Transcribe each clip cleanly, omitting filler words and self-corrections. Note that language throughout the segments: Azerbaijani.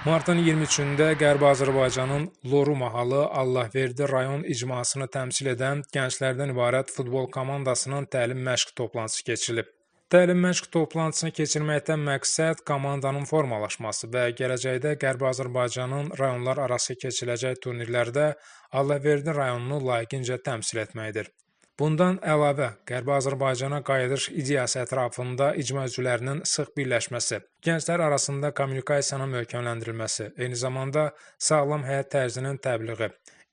Martın 23-də Qərbi Azərbaycanın Loru mahalı Allahverdi rayon icmasını təmsil edən gənclərdən ibarət futbol komandasının təlim məşq toplantısı keçirilib. Təlim məşq toplantısını keçirməkdən məqsəd komandanın formalaşması və gələcəkdə Qərbi Azərbaycanın rayonlar arası keçiriləcək turnirlərdə Allahverdi rayonunu layiqincə təmsil etməkdir. Bundan əlavə, Qərbi Azərbaycana qayıdış ideyası ətrafında icma üzvlərinin sıx birləşməsi, gənclər arasında kommunikasiyanın möhkəmləndirilməsi, eyni zamanda sağlam həyat tərzinin təbliği,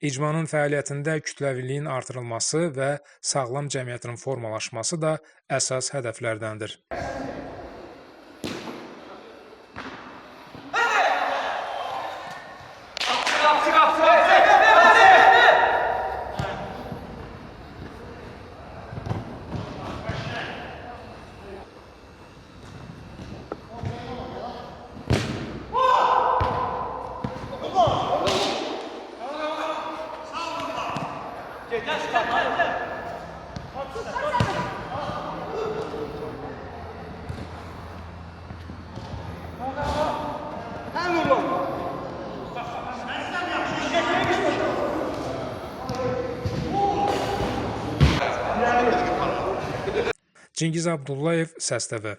icmanın fəaliyyətində kütləviliyin artırılması və sağlam cəmiyyətin formalaşması da əsas hədəflərdəndir. Cengiz Abdullayev, Səs TV.